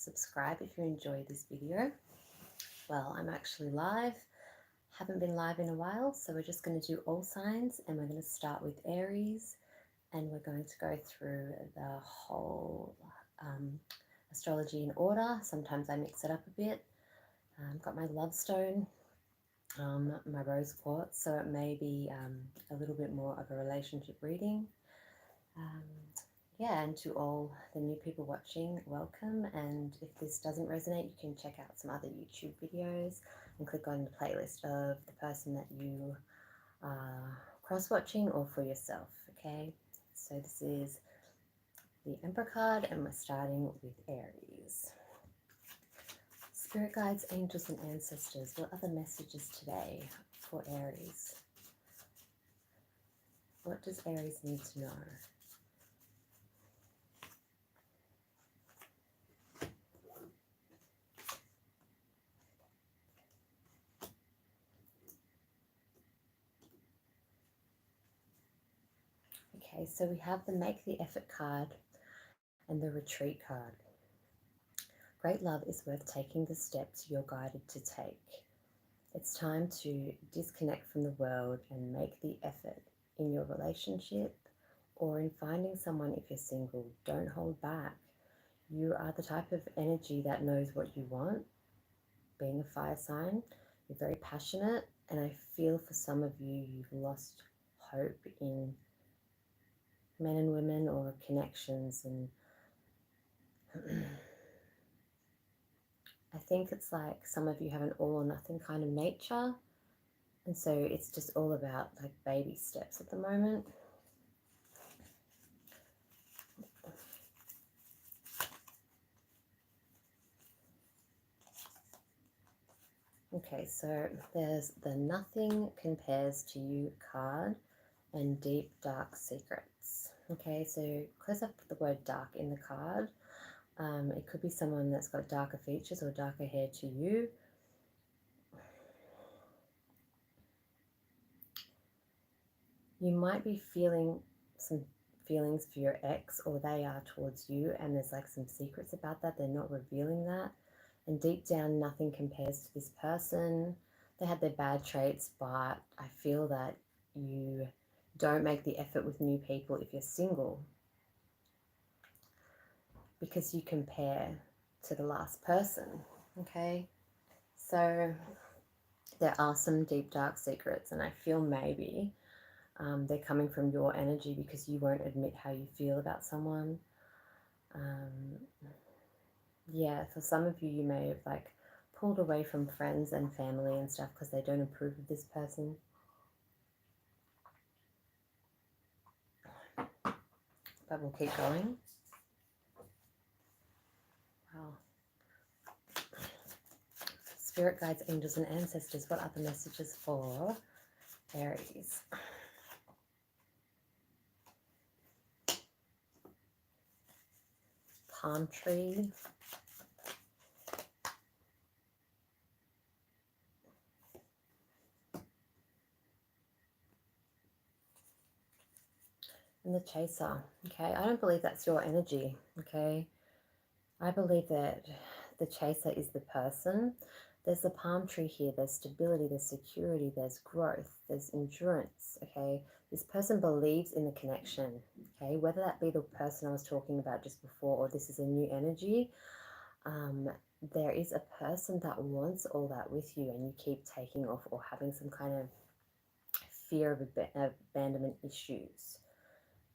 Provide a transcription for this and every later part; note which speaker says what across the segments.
Speaker 1: subscribe if you enjoy this video. Well, I'm actually live. Haven't been live in a while, so we're just going to do all signs, and we're going to start with Aries, and we're going to go through the whole astrology in order. Sometimes I mix it up a bit. Got my love stone, my rose quartz, so it may be a little bit more of a relationship reading. Yeah, and to all the new people watching, welcome. And if this doesn't resonate, you can check out some other YouTube videos and click on the playlist of the person that you are cross-watching or for yourself, okay? So this is the Emperor card, and we're starting with Aries. Spirit guides, angels, and ancestors, what are the messages today for Aries? What does Aries need to know? Okay, so we have the Make the Effort card and the Retreat card. Great love is worth taking the steps you're guided to take. It's time to disconnect from the world and make the effort in your relationship or in finding someone if you're single. Don't hold back. You are the type of energy that knows what you want. Being a fire sign, you're very passionate, and I feel for some of you, you've lost hope in men and women or connections, and I think it's like some of you have an all or nothing kind of nature, and so it's just all about like baby steps at the moment. Okay, so there's the Nothing Compares to You card and Deep Dark Secrets. Okay, so close up the word dark in the card. It could be someone that's got darker features or darker hair to you. You might be feeling some feelings for your ex, or they are towards you, and there's like some secrets about that. They're not revealing that. And deep down, nothing compares to this person. They had their bad traits, but I feel that you don't make the effort with new people if you're single, because you compare to the last person, okay? So there are some deep, dark secrets, and I feel maybe they're coming from your energy because you won't admit how you feel about someone. Yeah, for some of you, you may have like pulled away from friends and family and stuff because they don't approve of this person. But we'll keep going. Wow. Spirit guides, angels, and ancestors, what are the messages for Aries? Palm tree. And the Chaser. Okay, I don't believe that's your energy. Okay, I believe that the Chaser is the person. There's the palm tree here. There's stability, there's security, there's growth, there's endurance. Okay, this person believes in the connection. Okay, whether that be the person I was talking about just before or this is a new energy, there is a person that wants all that with you, and you keep taking off or having some kind of fear of abandonment issues.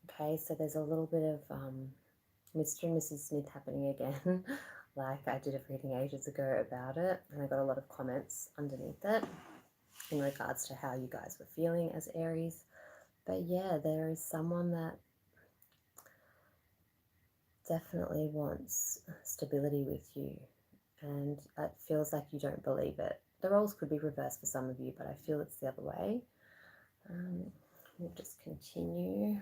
Speaker 1: Okay, so there's a little bit of Mr. and Mrs. Smith happening again. Like I did a reading ages ago about it, and I got a lot of comments underneath it in regards to how you guys were feeling as Aries. But yeah, there is someone that definitely wants stability with you, and it feels like you don't believe it. The roles could be reversed for some of you, but I feel it's the other way. We'll just continue.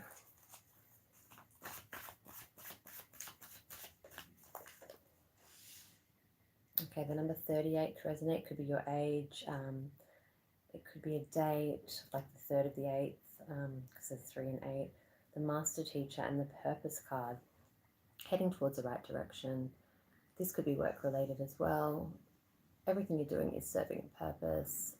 Speaker 1: Okay, the number 38 could resonate. It could be your age. It could be a date, like the 3rd of the 8th, because there's 3 and 8. The Master Teacher and the Purpose card, heading towards the right direction. This could be work related as well. Everything you're doing is serving a purpose.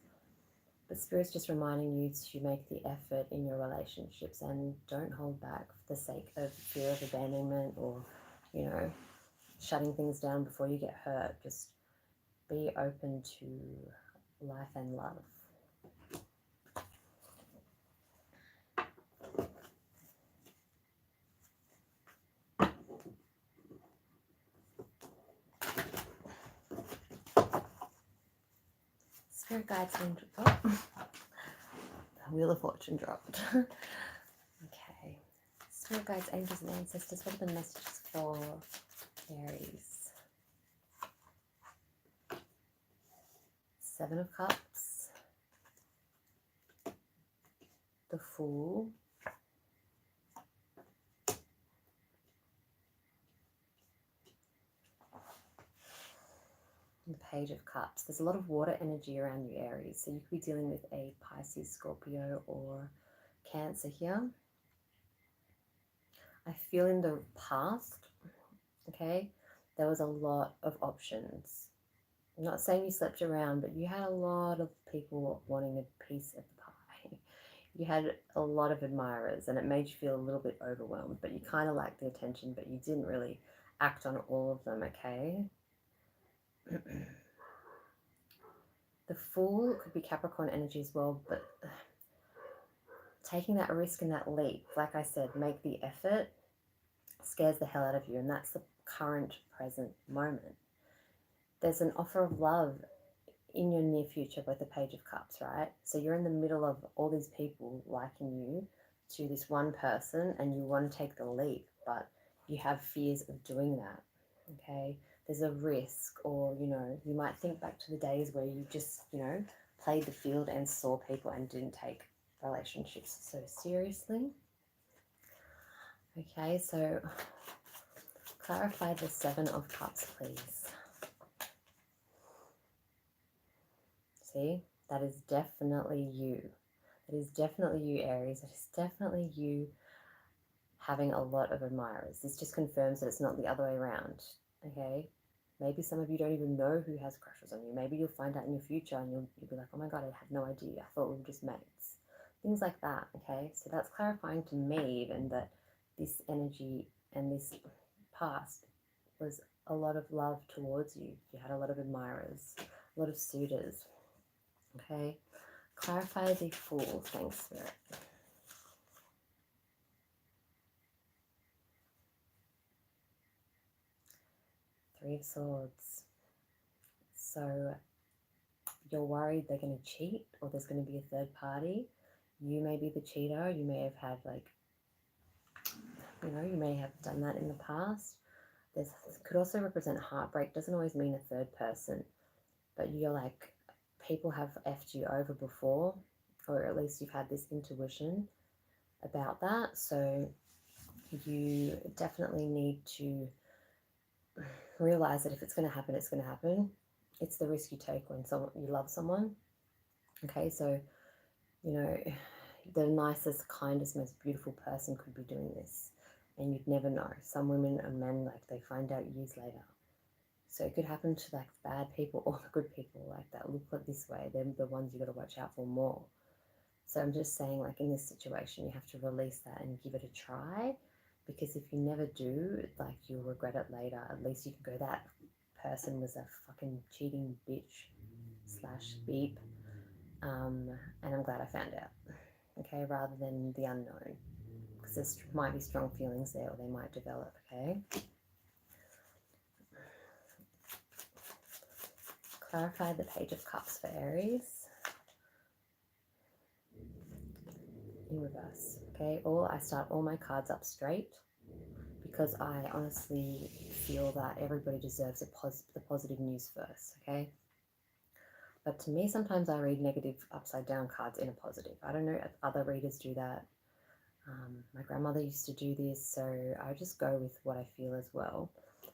Speaker 1: But Spirit's just reminding you to make the effort in your relationships and don't hold back for the sake of fear of abandonment or, you know, shutting things down before you get hurt. Just be open to life and love. Spirit guides and oh, the Wheel of Fortune dropped. Okay. Spirit guides, angels, and ancestors. What are the messages for Aries? Seven of Cups. The Fool. The Page of Cups. There's a lot of water energy around you, Aries. So you could be dealing with a Pisces, Scorpio, or Cancer here. I feel in the past, okay, there was a lot of options. I'm not saying you slept around, but you had a lot of people wanting a piece of the pie. You had a lot of admirers, and it made you feel a little bit overwhelmed, but you kind of liked the attention, but you didn't really act on all of them, okay? The Fool could be Capricorn energy as well, but taking that risk and that leap, like I said, make the effort, scares the hell out of you, and that's the current present moment. There's an offer of love in your near future with the Page of Cups, right? So you're in the middle of all these people liking you to this one person, and you want to take the leap, but you have fears of doing that, okay? There's a risk, or, you know, you might think back to the days where you just, you know, played the field and saw people and didn't take relationships so seriously. Okay, so clarify the Seven of Cups, please. See, that is definitely you. That is definitely you, Aries. That is definitely you having a lot of admirers. This just confirms that it's not the other way around, okay? Maybe some of you don't even know who has crushes on you. Maybe you'll find out in your future and you'll be like, oh my God, I had no idea. I thought we were just mates. Things like that, okay? So that's clarifying to me even that this energy and this past was a lot of love towards you. You had a lot of admirers, a lot of suitors, okay? Clarify the Fool. Thanks, Spirit. Three of Swords. So you're worried they're going to cheat or there's going to be a third party. You may be the cheater. You may have had, like, you know, you may have done that in the past. This could also represent heartbreak. Doesn't always mean a third person, but you're like, people have effed you over before, or at least you've had this intuition about that. So you definitely need to realize that if it's going to happen, it's going to happen. It's the risk you take when you love someone. Okay, so, you know, the nicest, kindest, most beautiful person could be doing this, and you'd never know. Some women and men, like, they find out years later. So it could happen to, like, bad people or the good people, like, that look like this way. They're the ones you got to watch out for more. So I'm just saying, like, in this situation, you have to release that and give it a try, because if you never do, like, you'll regret it later. At least you can go, that person was a fucking cheating bitch / beep, and I'm glad I found out, okay, rather than the unknown, because there might be strong feelings there, or they might develop, okay? Clarify the Page of Cups for Aries in reverse, okay? I start all my cards up straight because I honestly feel that everybody deserves the positive news first, okay? But to me, sometimes I read negative upside down cards in a positive. I don't know if other readers do that. My grandmother used to do this, so I just go with what I feel as well.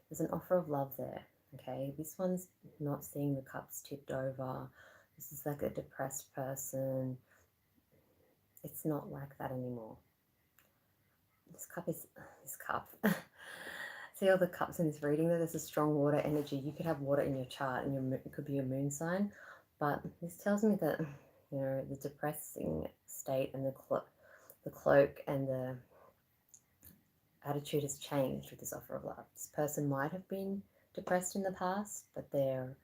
Speaker 1: There's an offer of love there, okay? This one's not seeing the cups tipped over. This is like a depressed person. It's not like that anymore. This cup. See all the cups in this reading there? There's a strong water energy. You could have water in your chart and it could be your moon sign. But this tells me that, you know, the depressing state and the cloak and the attitude has changed with this offer of love. This person might have been depressed in the past, but they're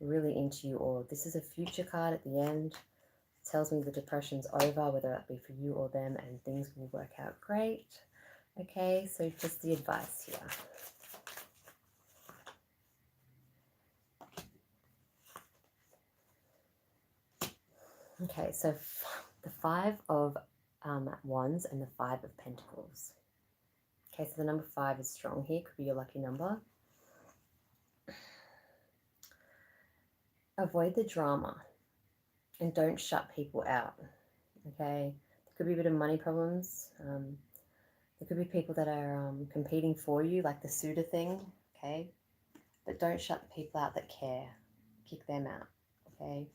Speaker 1: really into you, or this is a future card at the end. It tells me the depression's over, whether that be for you or them, and things will work out great. Okay, so just the advice here. Okay, so the Five of Wands and the Five of Pentacles. Okay, so the number 5 is strong here. Could be your lucky number. Avoid the drama and don't shut people out. Okay, there could be a bit of money problems. There could be people that are competing for you, like the suitor thing. Okay, but don't shut the people out that care. Kick them out. Okay,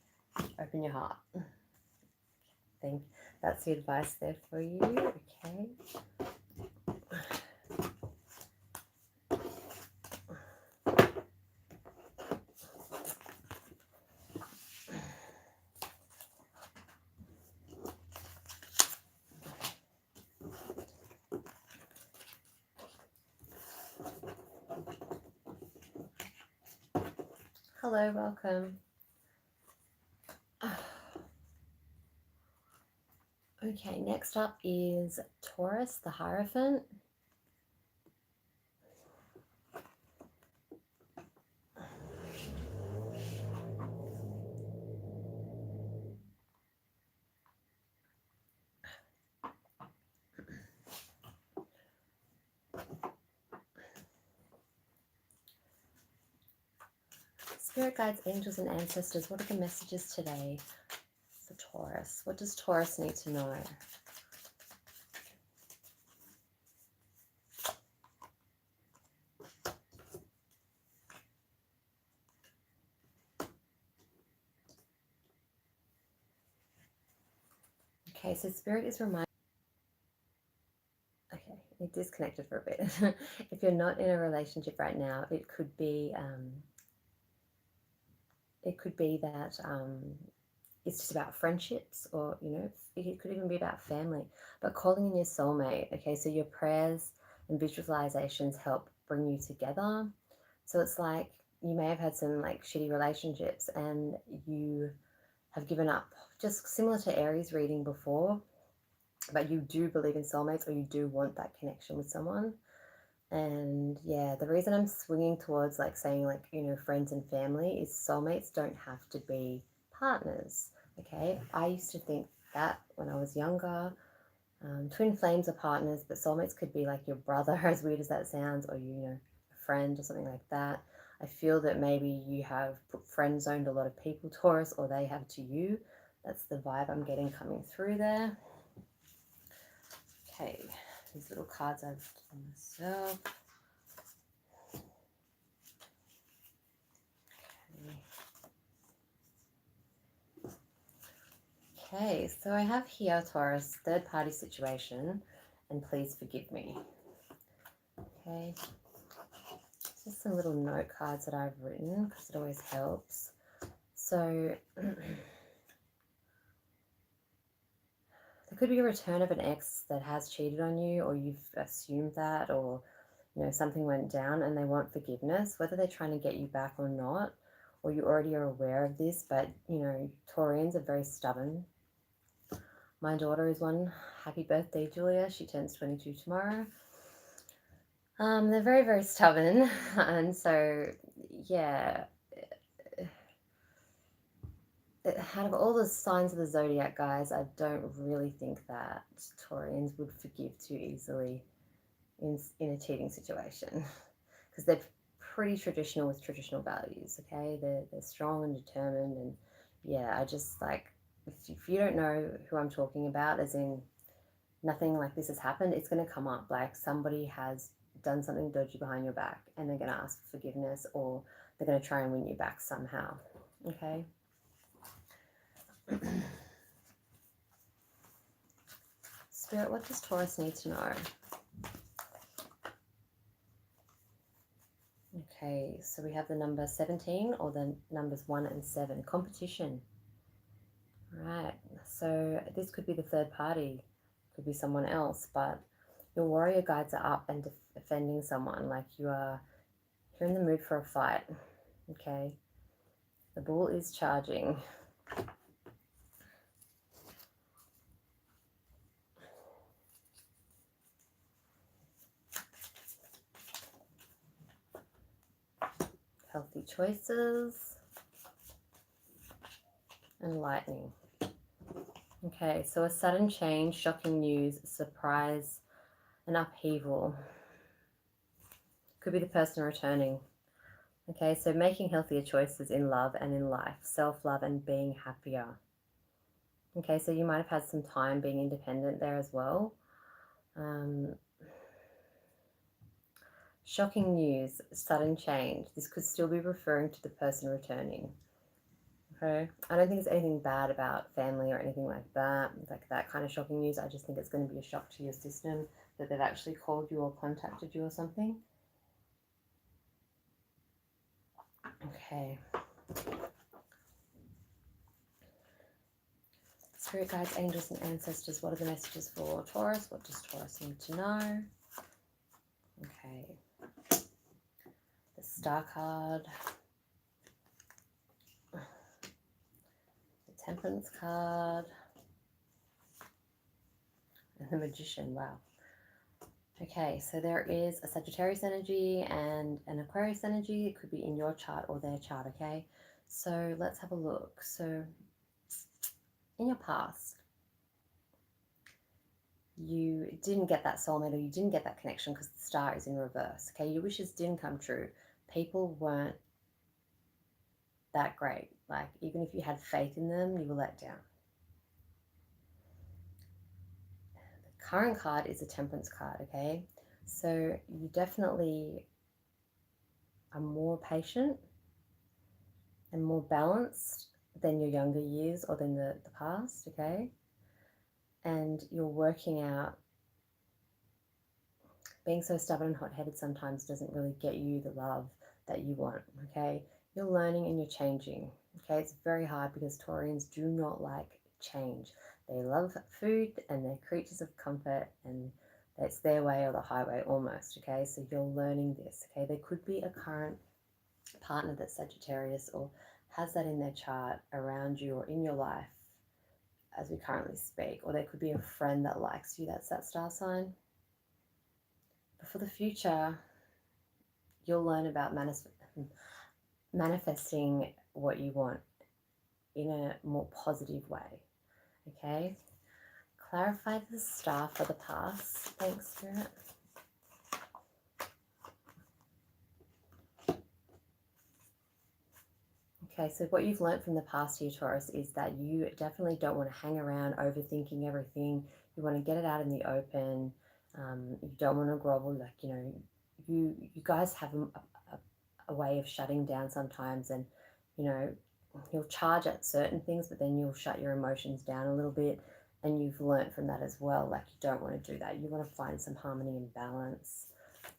Speaker 1: open your heart. That's the advice there for you. Okay. Hello, welcome. Okay, next up is Taurus, the Hierophant. Spirit guides, angels, and ancestors, what are the messages today for Taurus? What does Taurus need to know? Okay, so Spirit is reminding... Okay, it disconnected for a bit. If you're not in a relationship right now, it could be that it's just about friendships, or, you know, it could even be about family, but calling in your soulmate. Okay, so your prayers and visualizations help bring you together. So it's like you may have had some like shitty relationships and you have given up, just similar to Aries reading before, but you do believe in soulmates, or you do want that connection with someone. And yeah, the reason I'm swinging towards like saying like, you know, friends and family is soulmates don't have to be partners. Okay, I used to think that when I was younger. Twin flames are partners, but soulmates could be like your brother, as weird as that sounds, or, you know, a friend or something like that. I feel that maybe you have friend zoned a lot of people, Taurus, or they have to you. That's the vibe I'm getting coming through there. Okay, these little cards I've done myself. Okay, so I have here, Taurus, third party situation, and please forgive me. Okay, just some little note cards that I've written because it always helps. So there could be a return of an ex that has cheated on you, or you've assumed that, or, you know, something went down and they want forgiveness, whether they're trying to get you back or not, or you already are aware of this. But, you know, Taurians are very stubborn. My daughter is one. Happy birthday, Julia. She turns 22 tomorrow. They're very, very stubborn. And so, yeah, out of all the signs of the zodiac, guys, I don't really think that Taurians would forgive too easily in a cheating situation, because they're pretty traditional with traditional values. Okay, they're strong and determined, and yeah, I just like, if you don't know who I'm talking about, as in nothing like this has happened, it's going to come up like somebody has done something dodgy behind your back and they're going to ask for forgiveness, or they're going to try and win you back somehow. Okay. Spirit, what does Taurus need to know? Okay, so we have the number 17 or the numbers 1 and 7. Competition. Right, so this could be the third party, could be someone else, but your warrior guides are up and defending someone. Like you're in the mood for a fight. Okay, the bull is charging. Healthy choices. And lightning. Okay, so a sudden change, shocking news, surprise, an upheaval. Could be the person returning. Okay, so making healthier choices in love and in life, self-love and being happier. Okay, so you might have had some time being independent there as well. Shocking news, sudden change. This could still be referring to the person returning. Okay, I don't think there's anything bad about family or anything like that kind of shocking news. I just think it's going to be a shock to your system that they've actually called you or contacted you or something. Okay. Spirit guides, angels and ancestors, what are the messages for Taurus? What does Taurus need to know? Okay. The Star card. The Temperance card. And the Magician, wow. Okay, so there is a Sagittarius energy and an Aquarius energy. It could be in your chart or their chart, okay? So let's have a look. So in your past, you didn't get that soulmate or you didn't get that connection because the star is in reverse, okay? Your wishes didn't come true. People weren't that great. Like, even if you had faith in them, you were let down. The current card is a Temperance card, okay? So you definitely are more patient and more balanced than your younger years or than the past, okay? And you're working out. Being so stubborn and hot-headed sometimes doesn't really get you the love that you want, okay? You're learning and you're changing, okay? It's very hard because Taurians do not like change. They love food and they're creatures of comfort, and it's their way or the highway almost, okay? So you're learning this, okay? There could be a current partner that's Sagittarius or has that in their chart around you or in your life as we currently speak, or there could be a friend that likes you that's that star sign. But for the future, you'll learn about manifesting what you want in a more positive way, okay? Clarify the star for the past. Thanks, Spirit. Okay, so what you've learned from the past here, Taurus, is that you definitely don't want to hang around overthinking everything. You want to get it out in the open. You don't want to grovel. Like, you know, you guys have a way of shutting down sometimes, and, you know, you'll charge at certain things, but then you'll shut your emotions down a little bit, and you've learned from that as well. Like, you don't want to do that. You want to find some harmony and balance.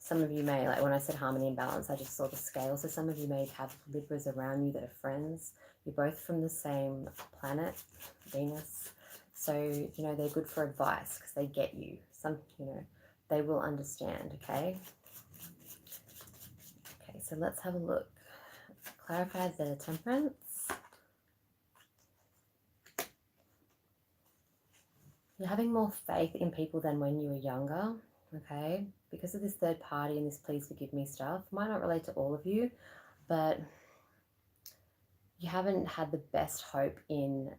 Speaker 1: Some of you may, like when I said harmony and balance, I just saw the scale. So some of you may have Libras around you that are friends. You're both from the same planet, Venus. So, you know, they're good for advice because they get you. Some, you know, they will understand, okay? Okay, so let's have a look. Clarify the Temperance. You're having more faith in people than when you were younger, okay? Because of this third party and this please forgive me stuff, might not relate to all of you, but you haven't had the best hope in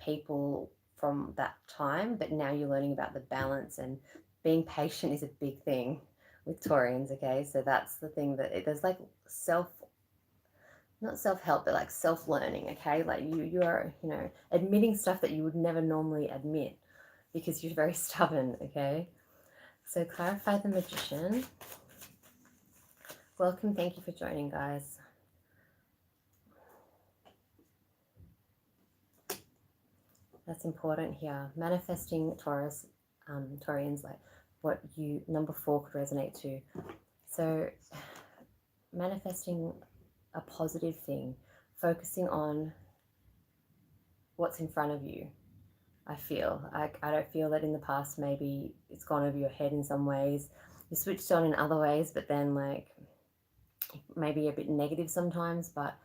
Speaker 1: people from that time, but now you're learning about the balance, and being patient is a big thing with Taurians, okay? So that's the thing, that there's like not self-help, but like self-learning, okay? Like you are, you know, admitting stuff that you would never normally admit because you're very stubborn, okay? So clarify the Magician. Welcome, thank you for joining, guys. That's important here. Manifesting Taurus, Taurians, like what you, number 4 could resonate to. So manifesting a positive thing, focusing on what's in front of you. I feel like I don't feel that in the past maybe it's gone over your head in some ways. You switched on in other ways, but then like maybe a bit negative sometimes. But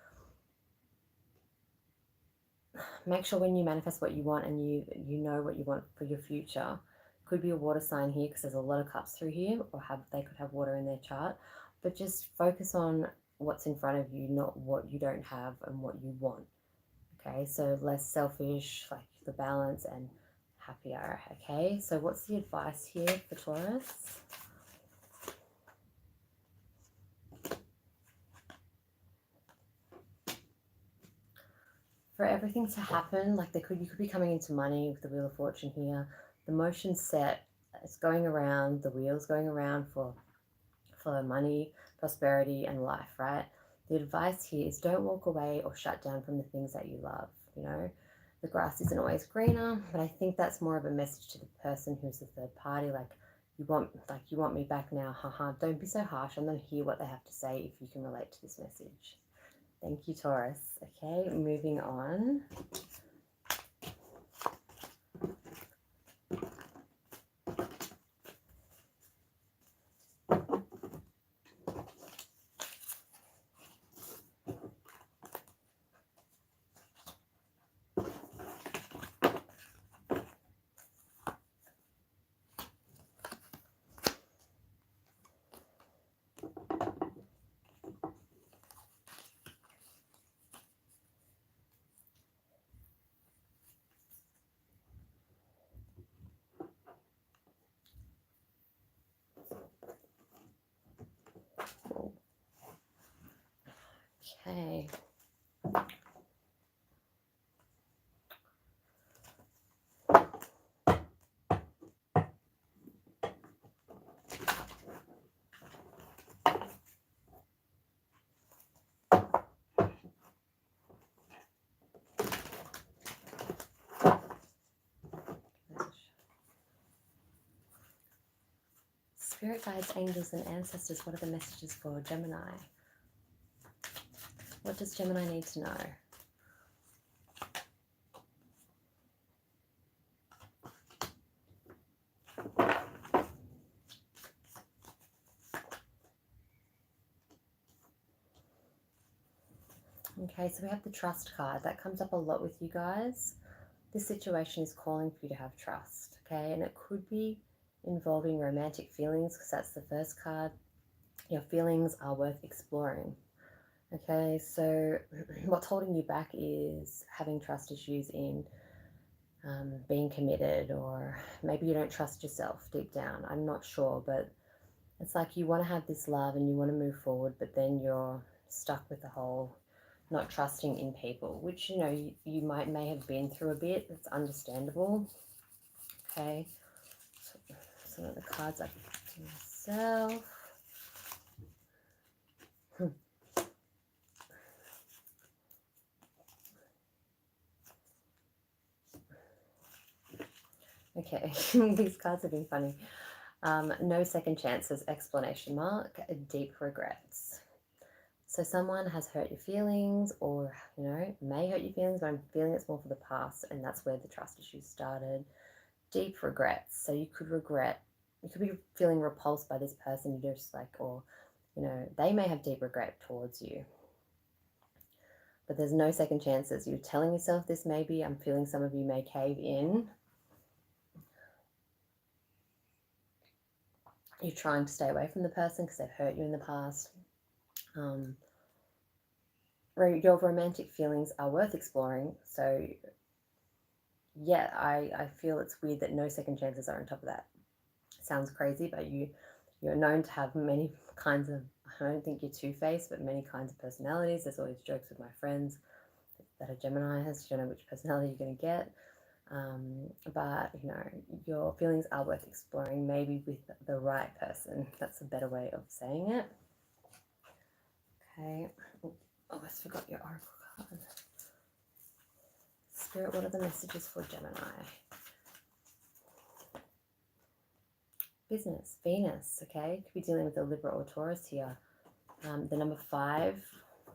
Speaker 1: make sure when you manifest what you want and you know what you want for your future. Could be a water sign here because there's a lot of cups through here, or they could have water in their chart. But just focus on what's in front of you, not what you don't have and what you want. Okay, so less selfish, like the balance, and happier. Okay, so what's the advice here for Taurus? For everything to happen, like you could be coming into money with the Wheel of Fortune here. The motion's set, it's going around, the wheel's going around for money, prosperity, and life, right? The advice here is don't walk away or shut down from the things that you love. You know, the grass isn't always greener, but I think that's more of a message to the person who's the third party. Like you want me back now, haha. Don't be so harsh. I'm going to hear what they have to say if you can relate to this message. Thank you, Taurus. Okay, moving on. Okay. Spirit guides, angels, and ancestors, what are the messages for Gemini? What does Gemini need to know? Okay, so we have the trust card. That comes up a lot with you guys. This situation is calling for you to have trust, okay? And it could be involving romantic feelings because that's the first card. Your feelings are worth exploring, okay? So what's holding you back is having trust issues in being committed, or maybe you don't trust yourself deep down. I'm not sure, but it's like you want to have this love and you want to move forward, but then you're stuck with the whole not trusting in people, which, you know, you may have been through a bit. It's understandable. Okay, so some of the cards I picked to myself. Okay, these cards have been funny. No second chances, exclamation mark, deep regrets. So someone has hurt your feelings, or, you know, may hurt your feelings, but I'm feeling it's more for the past, and that's where the trust issues started. Deep regrets. So you could be feeling repulsed by this person you just like, or, you know, they may have deep regret towards you. But there's no second chances. You're telling yourself this maybe. I'm feeling some of you may cave in. You're trying to stay away from the person because they've hurt you in the past. Your romantic feelings are worth exploring. So yeah, I feel it's weird that no second chances are on top of that. Sounds crazy, but you're known to have many kinds of, I don't think you're two-faced, but many kinds of personalities. There's always jokes with my friends that are Geminis. You don't know which personality you're going to get. But, you know, your feelings are worth exploring, maybe with the right person. That's a better way of saying it. Okay. Oh, I almost forgot your oracle card. Spirit, what are the messages for Gemini? Business, Venus, okay? Could be dealing with a Libra or Taurus here. The number 5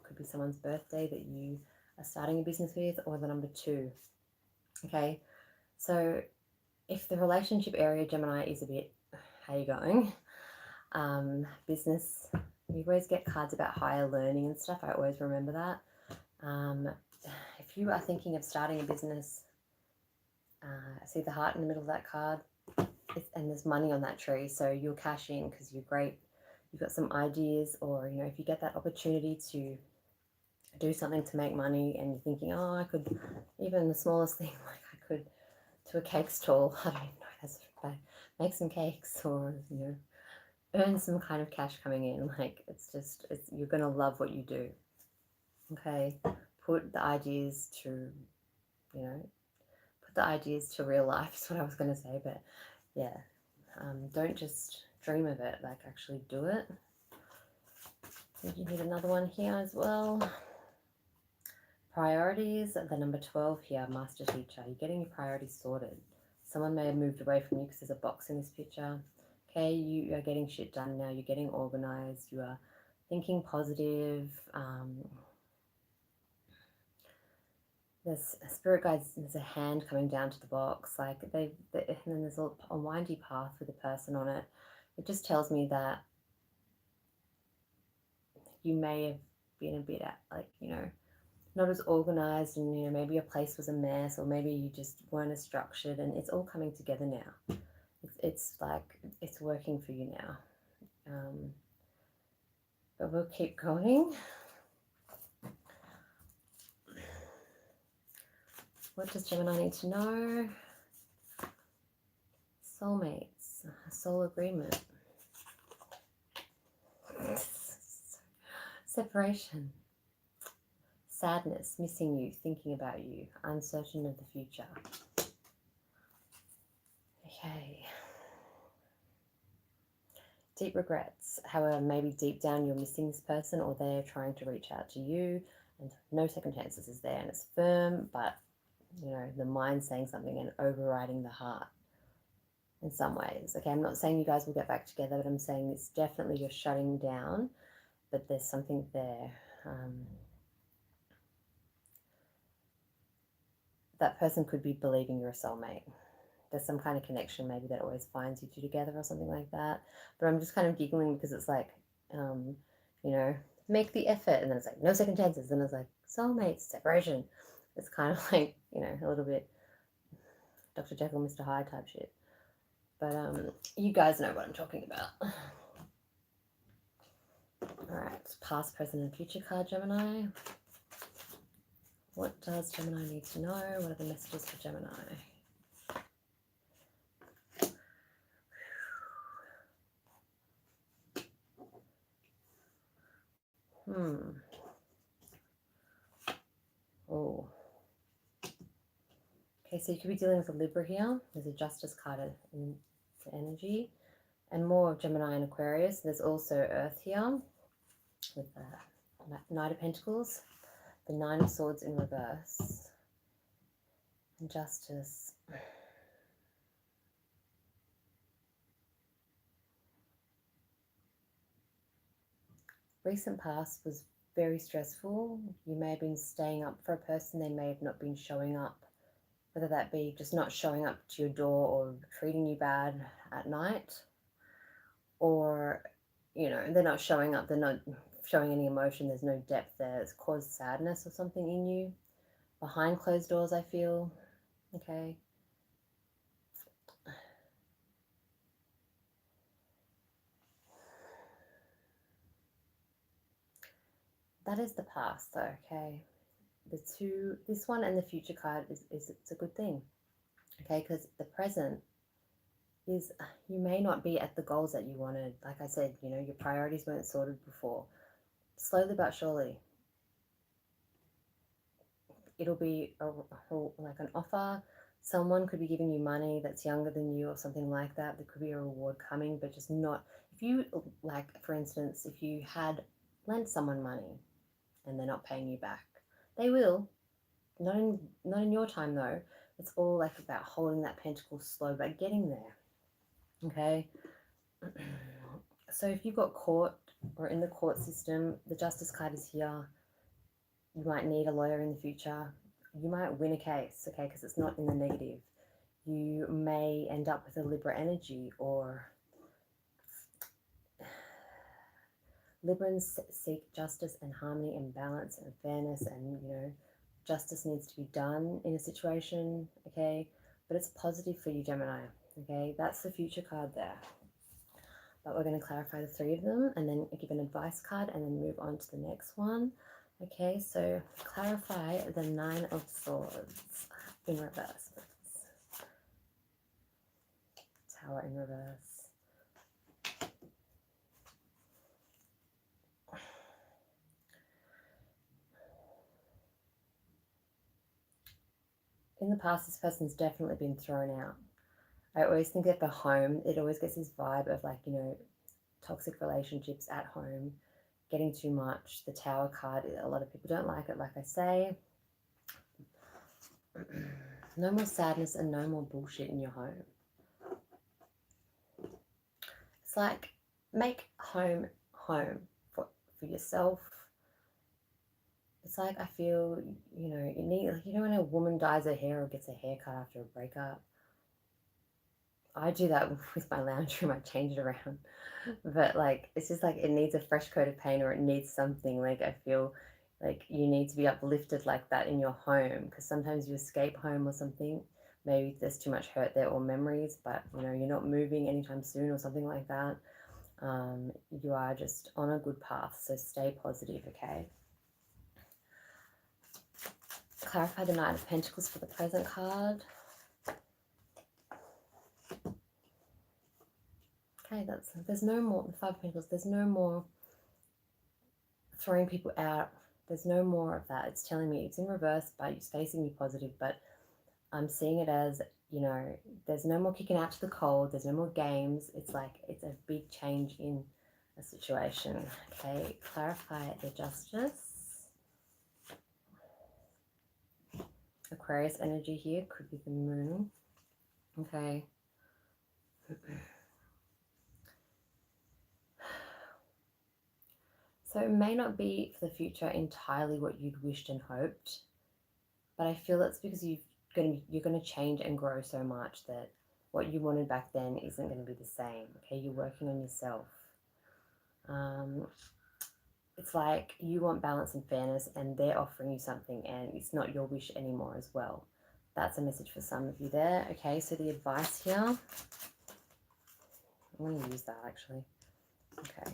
Speaker 1: could be someone's birthday that you are starting a business with, or the number 2. Okay, so if the relationship area, Gemini, is a bit, how you going? Business, you always get cards about higher learning and stuff. I always remember that. If you are thinking of starting a business, see the heart in the middle of that card, and there's money on that tree, so you'll cash in because you're great, you've got some ideas, or you know, if you get that opportunity to do something to make money and you're thinking, oh, I could, even the smallest thing, like I could to a cake stall, I don't even know, that's bad, make some cakes, or you know, earn some kind of cash coming in. Like it's just, you're gonna love what you do. Okay, put the ideas to, you know, put the ideas to real life is what I was gonna say, but yeah, don't just dream of it, like actually do it. You need another one here as well. Priorities, the number 12 here, master teacher. You're getting your priorities sorted. Someone may have moved away from you because there's a box in this picture. Okay, you are getting shit done now. You're getting organized. You are thinking positive. There's spirit guides. There's a hand coming down to the box. Like and then there's a windy path with a person on it. It just tells me that you may have been a bit like, you know, not as organized, and you know, maybe your place was a mess, or maybe you just weren't as structured, and it's all coming together now. It's like it's working for you now. But we'll keep going. What does Gemini need to know? Soulmates, a soul agreement, separation, sadness, missing you, thinking about you, uncertain of the future. Okay. Deep regrets. However, maybe deep down you're missing this person, or they're trying to reach out to you, and no second chances is there, and it's firm, but you know, the mind saying something and overriding the heart in some ways. Okay, I'm not saying you guys will get back together, but I'm saying it's definitely you're shutting down, but there's something there. That person could be believing you're a soulmate. There's some kind of connection maybe that always finds you two together or something like that. But I'm just kind of giggling because it's like, you know, make the effort, and then it's like no second chances, and it's like soulmates, separation. It's kind of like, you know, a little bit Dr. Jekyll, Mr. Hyde type shit. But you guys know what I'm talking about. Alright, past, present, and future card, Gemini. What does Gemini need to know? What are the messages for Gemini? Oh. Okay, so you could be dealing with a Libra here. There's a Justice card in the energy. And more of Gemini and Aquarius. There's also Earth here with the Knight of Pentacles. The Nine of Swords in reverse. And Justice. Recent past was very stressful. You may have been staying up for a person. They may have not been showing up. Whether that be just not showing up to your door or treating you bad at night. Or, you know, they're not showing up. They're not showing any emotion. There's no depth there. It's caused sadness or something in you. Behind closed doors, I feel. Okay. That is the past though, okay? This one and the future card is it's a good thing, okay? Because the present is, you may not be at the goals that you wanted. Like I said, you know, your priorities weren't sorted before. Slowly but surely, it'll be like an offer. Someone could be giving you money that's younger than you or something like that. There could be a reward coming, but just not, if you, like, for instance, if you had lent someone money and they're not paying you back, they will. Not in your time though. It's all like about holding that pentacle slow, but getting there. Okay. So if you got caught or in the court system. The Justice card is here. You might need a lawyer in the future. You might win a case, okay, because it's not in the negative. You may end up with a Libra energy, or Librans seek justice and harmony and balance and fairness, and, you know, justice needs to be done in a situation, okay? But it's positive for you, Gemini, okay? That's the future card there. But we're going to clarify the three of them and then give an advice card and then move on to the next one. Okay, so clarify the Nine of Swords in reverse. Tower in reverse. In the past, this person's definitely been thrown out. I always think that for home, it always gets this vibe of, like, you know, toxic relationships at home, getting too much. The Tower card, a lot of people don't like it, like I say. No more sadness and no more bullshit in your home. It's like, make home for yourself. It's like, I feel, you know, you need, like, you know, when a woman dyes her hair or gets a haircut after a breakup. I do that with my lounge room. I change it around. But, like, it's just like, it needs a fresh coat of paint, or it needs something. Like, I feel like you need to be uplifted like that in your home, because sometimes you escape home or something. Maybe there's too much hurt there or memories, but, you know, you're not moving anytime soon or something like that. You are just on a good path, so stay positive, okay? Clarify the Knight of Pentacles for the present card. Okay, there's no more, the Five of Pentacles, there's no more throwing people out. There's no more of that. It's telling me it's in reverse, but it's facing you positive, but I'm seeing it as, you know, there's no more kicking out to the cold. There's no more games. It's like, it's a big change in a situation. Okay, clarify the Justice. Aquarius energy here, could be the moon. Okay. So it may not be for the future entirely what you'd wished and hoped, but I feel that's because you're going to change and grow so much that what you wanted back then isn't going to be the same. Okay, you're working on yourself. It's like you want balance and fairness, and they're offering you something, and it's not your wish anymore as well. That's a message for some of you there. Okay, so the advice here, I'm going to use that actually. Okay.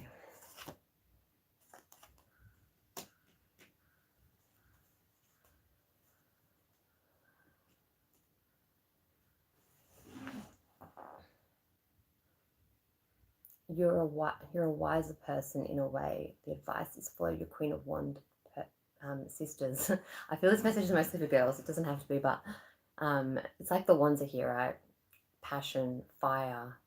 Speaker 1: You're a wiser person in a way. The advice is follow your Queen of Wands sisters. I feel this message is mostly for girls. It doesn't have to be, but it's like the wands are here, right? Passion, fire.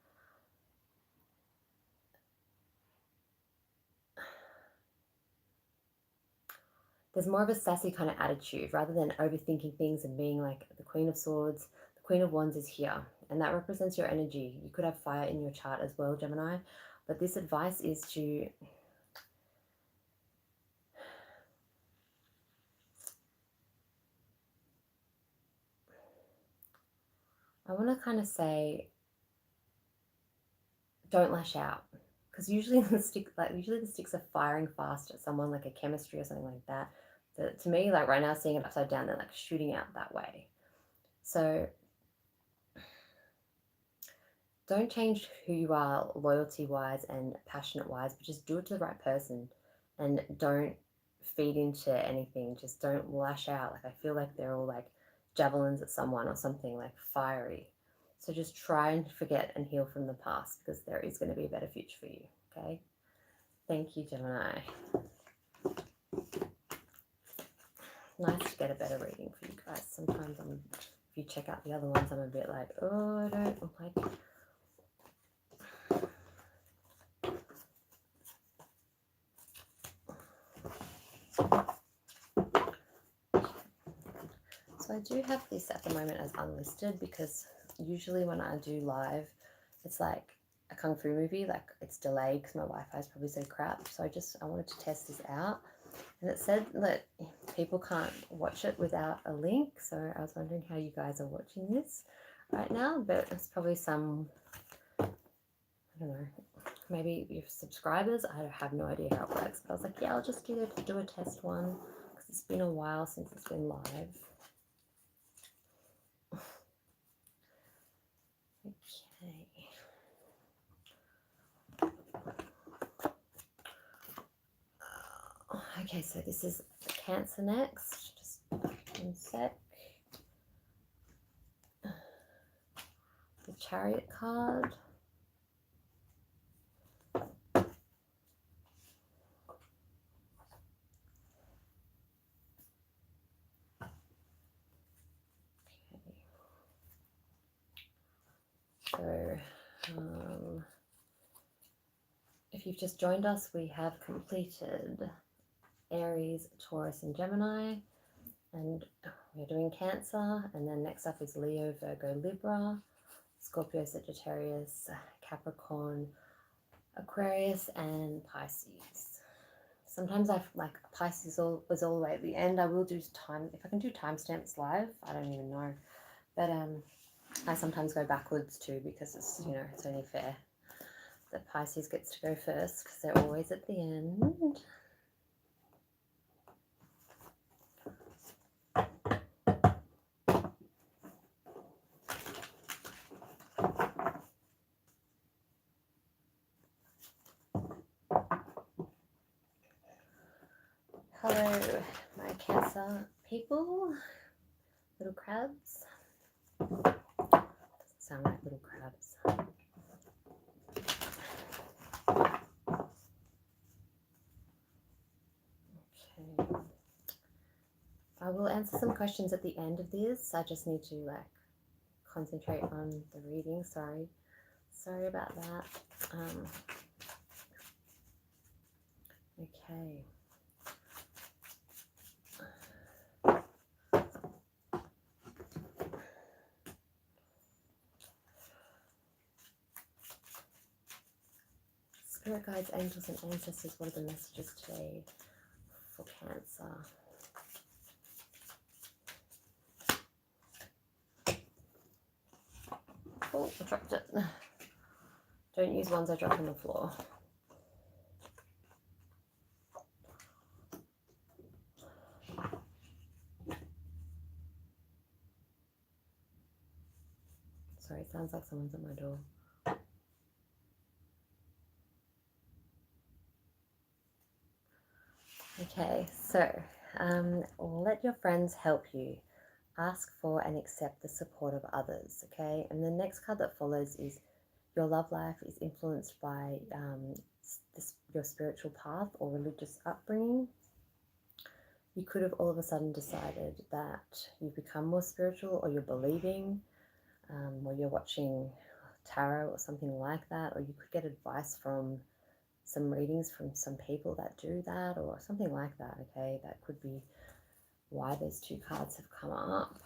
Speaker 1: There's more of a sassy kind of attitude rather than overthinking things and being like the Queen of Swords. The Queen of Wands is here, and that represents your energy. You could have fire in your chart as well, Gemini, but this advice is to I want to kind of say, don't lash out, because usually the sticks are firing fast at someone, like a chemistry or something like that. To me, like right now, seeing it upside down, they're like shooting out that way. So don't change who you are loyalty wise and passionate wise, but just do it to the right person, and don't feed into anything. Just don't lash out. Like, I feel like they're all like javelins at someone or something, like fiery. So just try and forget and heal from the past, because there is going to be a better future for you. Okay. Thank you, Gemini. Nice to get a better reading for you guys. Sometimes if you check out the other ones, I'm a bit like, oh, I don't like. So I do have this at the moment as unlisted, because usually when I do live, it's like a Kung Fu movie, like it's delayed because my Wi-Fi is probably so crap. So I wanted to test this out. And it said that people can't watch it without a link. So I was wondering how you guys are watching this right now. But it's probably some, I don't know, maybe your subscribers. I have no idea how it works. But I was like, yeah, I'll just do a test one because it's been a while since it's been live. Okay. Okay, so this is Cancer next. Just one sec. The Chariot card. Okay. So, if you've just joined us, we have completed Aries, Taurus, and Gemini, and we're doing Cancer, and then next up is Leo, Virgo, Libra, Scorpio, Sagittarius, Capricorn, Aquarius, and Pisces. Sometimes I like Pisces was all the way at the end. I will do time, if I can do timestamps live, I don't even know, but I sometimes go backwards too because it's, you know, it's only fair that Pisces gets to go first because they're always at the end. Hello, my Cancer people, little crabs. Doesn't sound like little crabs. Okay. I will answer some questions at the end of this. I just need to like concentrate on the reading. Sorry about that. Okay. Spirit guides, angels, and ancestors, what are the messages today for Cancer? Oh, I dropped it. Don't use ones I drop on the floor. Sorry, it sounds like someone's at my door. Okay, so let your friends help you. Ask for and accept the support of others, okay? And the next card that follows is your love life is influenced by your spiritual path or religious upbringing. You could have all of a sudden decided that you've become more spiritual, or you're believing, or you're watching tarot or something like that, or you could get advice from some readings from some people that do that or something like that, okay? That could be why those two cards have come up.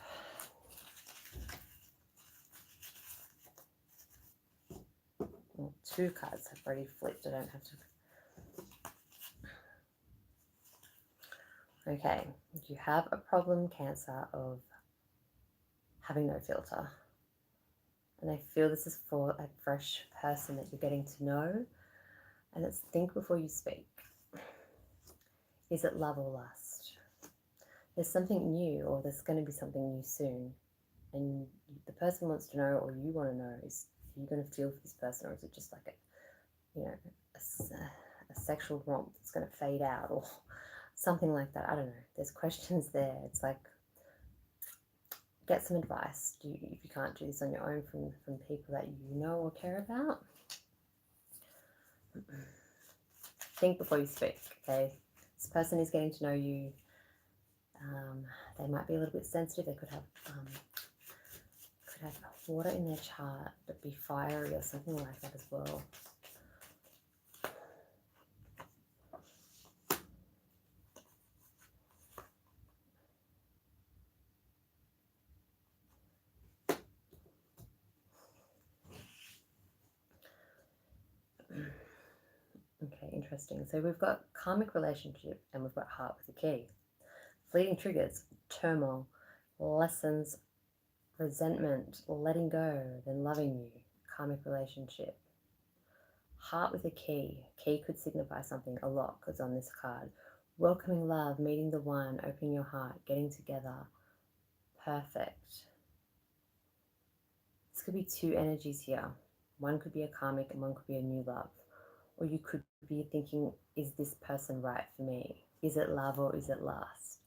Speaker 1: Well, two cards have already flipped. I don't have to. Okay, you have a problem, Cancer, of having no filter. And I feel this is for a fresh person that you're getting to know. And it's think before you speak. Is it love or lust? There's something new, or there's going to be something new soon. And the person wants to know, or you want to know, is you going to feel for this person, or is it just like a, you know, a sexual romp that's going to fade out, or something like that? I don't know. There's questions there. It's like, get some advice. If you can't do this on your own, from people that you know or care about. Think before you speak, okay? This person is getting to know you. They might be a little bit sensitive. They could have water in their chart, but be fiery or something like that as well. Okay, interesting. So we've got karmic relationship and we've got heart with a key. Fleeting triggers, turmoil, lessons, resentment, letting go, then loving you, karmic relationship. Heart with a key. Key could signify something a lot because on this card. Welcoming love, meeting the one, opening your heart, getting together. Perfect. This could be two energies here. One could be a karmic and one could be a new love. Or you could be thinking, is this person right for me? Is it love or is it lust?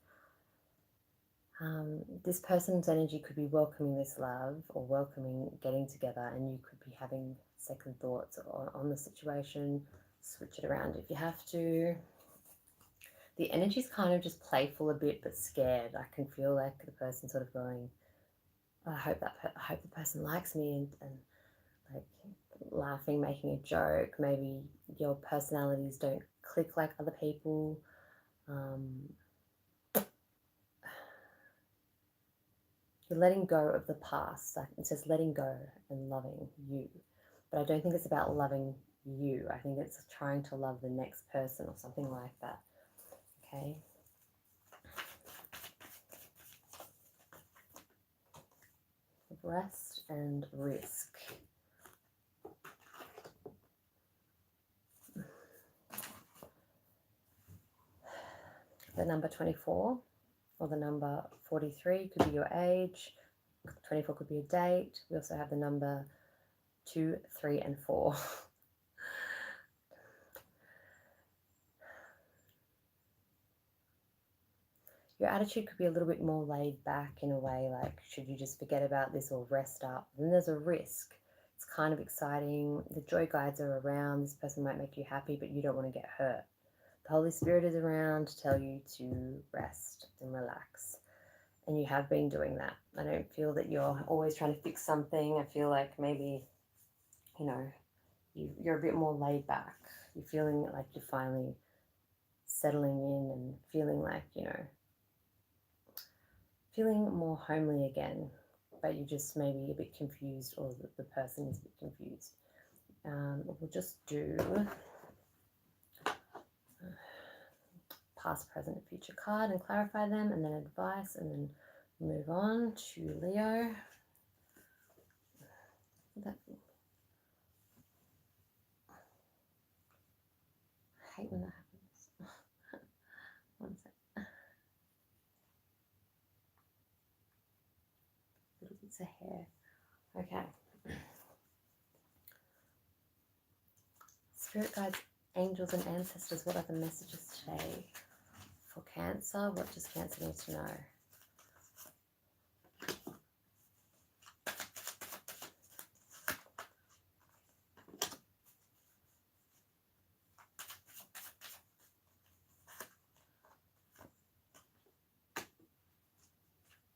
Speaker 1: This person's energy could be welcoming this love or welcoming getting together, and you could be having second thoughts on the situation. Switch it around if you have to. The energy's kind of just playful a bit, but scared. I can feel like the person sort of going, I hope the person likes me, and like laughing, making a joke. Maybe your personalities don't click like other people. You're letting go of the past. Like it says letting go and loving you. But I don't think it's about loving you. I think it's trying to love the next person or something like that. Okay. Rest and risk. The number 24 or the number 43 could be your age. 24 could be a date. We also have the number 2, 3, and 4. Your attitude could be a little bit more laid back in a way, like should you just forget about this or rest up? Then there's a risk. It's kind of exciting. The joy guides are around. This person might make you happy, but you don't want to get hurt. The Holy Spirit is around to tell you to rest and relax. And you have been doing that. I don't feel that you're always trying to fix something. I feel like maybe, you know, you're a bit more laid back. You're feeling like you're finally settling in and feeling like, you know, feeling more homely again, but you're just maybe a bit confused, or the person is a bit confused. We'll just do past, present, and future card and clarify them, and then advice, and then move on to Leo. I hate when that happens. One sec. Little bits of hair. Okay. Spirit guides, angels, and ancestors, what are the messages today for Cancer? What does Cancer need to know?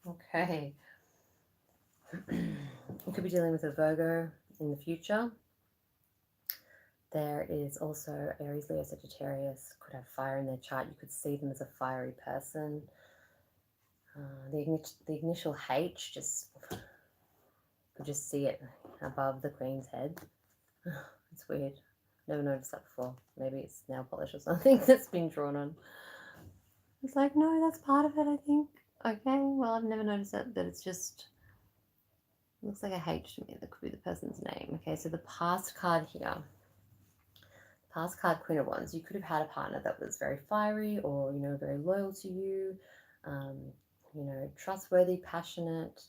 Speaker 1: Okay. You could be dealing with a Virgo in the future. There is also Aries, Leo, Sagittarius, could have fire in their chart. You could see them as a fiery person. The initial H, could just see it above the Queen's head. It's weird. Never noticed that before. Maybe it's nail polish or something that's been drawn on. It's like, no, that's part of it, I think. Okay, well, I've never noticed that it's just, looks like a H to me. That could be the person's name. Okay, so the past card here. Past card, Queen of Wands. You could have had a partner that was very fiery, or, you know, very loyal to you, you know, trustworthy, passionate,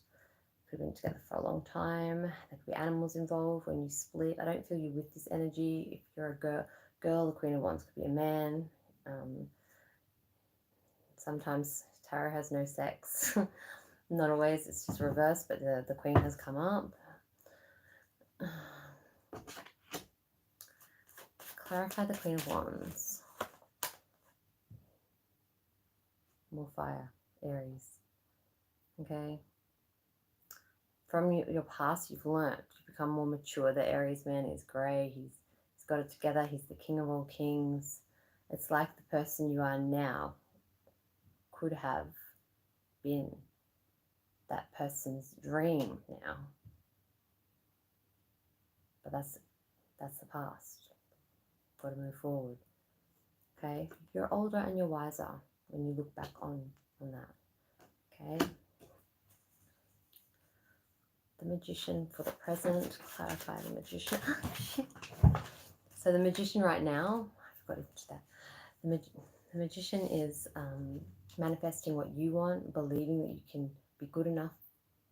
Speaker 1: could have been together for a long time. There could be animals involved when you split. I don't feel you with this energy. If you're a girl, the Queen of Wands could be a man. Sometimes tarot has no sex. Not always, it's just reversed, but the Queen has come up. Clarify the Queen of Wands. More fire, Aries. Okay. From your past, you've learnt. You've become more mature. The Aries man is grey. He's got it together. He's the king of all kings. It's like the person you are now could have been that person's dream now. But that's the past. got to move forward. Okay, you're older and you're wiser when you look back on that. Okay, the Magician for the present. Clarify the Magician. So the Magician right now, I forgot to do that. The Magician is manifesting what you want, believing that you can be good enough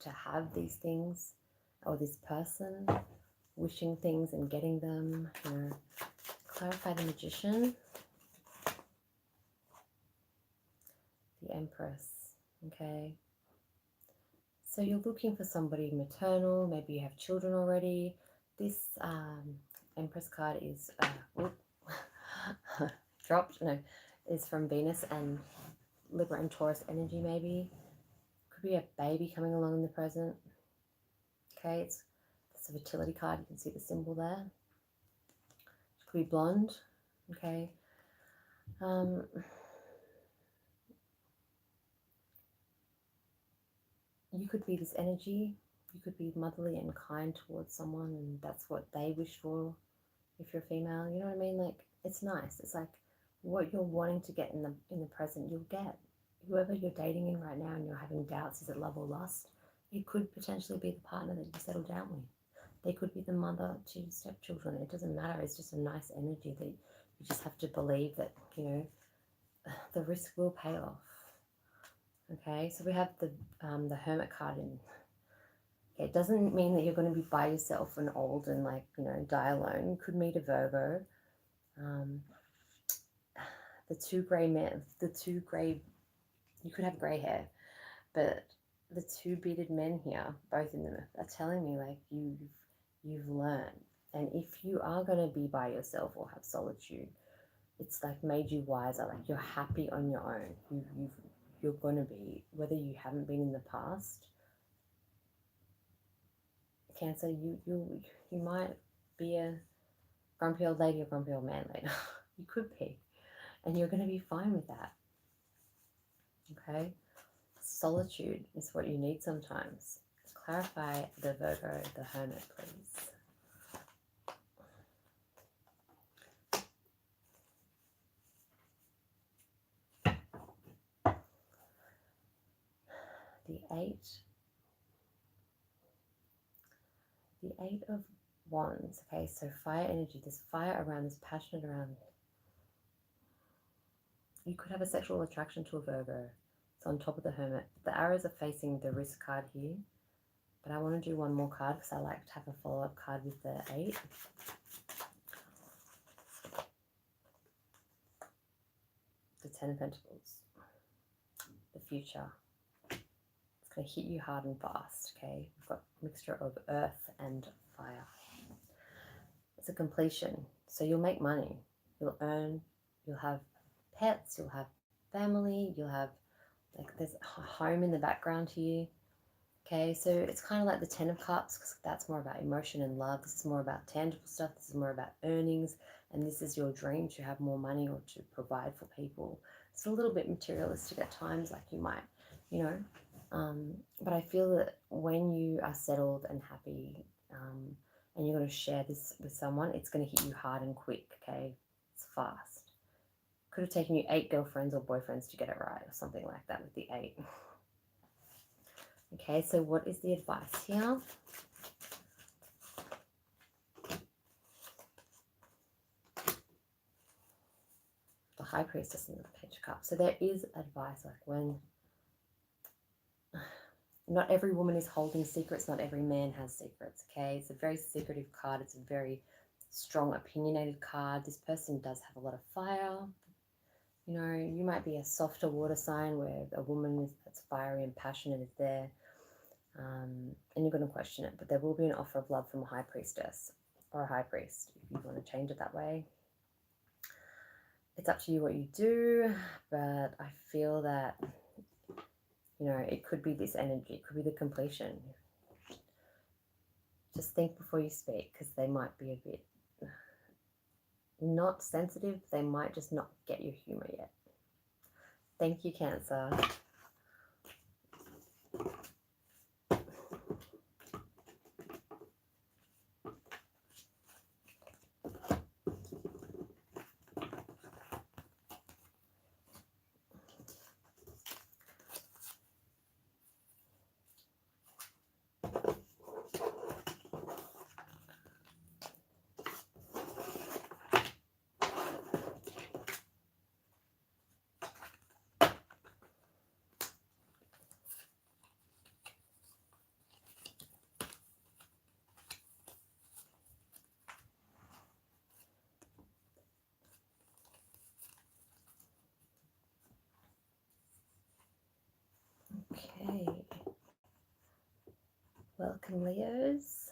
Speaker 1: to have these things, or this person, wishing things and getting them. You know, clarify the Magician. The Empress. Okay. So you're looking for somebody maternal. Maybe you have children already. This Empress card is dropped. No, is from Venus and Libra and Taurus energy. Maybe could be a baby coming along in the present. Okay, it's a fertility card. You can see the symbol there. It could be blonde. Okay. You could be this energy. You could be motherly and kind towards someone, and that's what they wish for. If you're female, you know what I mean? Like, it's nice. It's like what you're wanting to get in the present, you'll get. Whoever you're dating in right now and you're having doubts, is it love or lust? It could potentially be the partner that you settle down with. They could be the mother to stepchildren. It doesn't matter. It's just a nice energy that you just have to believe that, you know, the risk will pay off. Okay, so we have the Hermit card in. Okay, it doesn't mean that you're going to be by yourself and old and, like, you know, die alone. You could meet a Virgo. The two grey men, you could have grey hair, but the two bearded men here, both in them, are telling me, like, you've learned. And if you are going to be by yourself or have solitude, it's like made you wiser. Like, you're happy on your own. You're going to be, whether you haven't been in the past. Cancer, you might be a grumpy old lady or grumpy old man later. You could be. And you're going to be fine with that. Okay? Solitude is what you need sometimes. Clarify the Virgo, the Hermit, please. The Eight of Wands. Okay, so fire energy. There's fire around, there's passionate around. You could have a sexual attraction to a Virgo. It's on top of the Hermit. The arrows are facing the Risk card here. But I want to do one more card because I like to have a follow-up card with the 8. The 10 of Pentacles. The future. It's going to hit you hard and fast, okay? We've got a mixture of earth and fire. It's a completion. So you'll make money. You'll earn. You'll have pets. You'll have family. You'll have, like, there's a home in the background here. Okay, so it's kind of like the 10 of Cups, because that's more about emotion and love. This is more about tangible stuff. This is more about earnings. And this is your dream, to have more money or to provide for people. It's a little bit materialistic at times, like you might, you know. But I feel that when you are settled and happy, and you're going to share this with someone, it's going to hit you hard and quick, okay? It's fast. Could have taken you 8 girlfriends or boyfriends to get it right, or something like that with the 8. Okay, so what is the advice here? The High Priestess and the Page of Cups. So there is advice, like, when not every woman is holding secrets, not every man has secrets, okay? It's a very secretive card. It's a very strong, opinionated card. This person does have a lot of fire. You know, you might be a softer water sign where a woman that's fiery and passionate is there. And you're going to question it, but there will be an offer of love from a High Priestess or a High Priest if you want to change it that way. It's up to you what you do, but I feel that, you know, it could be this energy. It could be the completion. Just think before you speak, because they might be a bit not sensitive. They might just not get your humor yet. Thank you, Cancer. Okay. Welcome, Leos.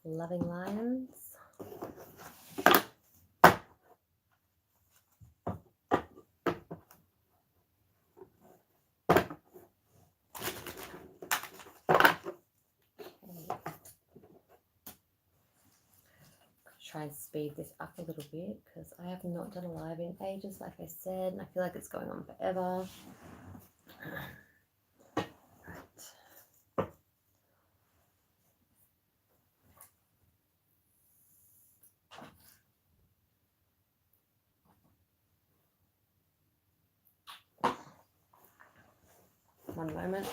Speaker 1: Loving lions. Try and speed this up a little bit because I have not done a live in ages, like I said, and I feel like it's going on forever. Right. One moment.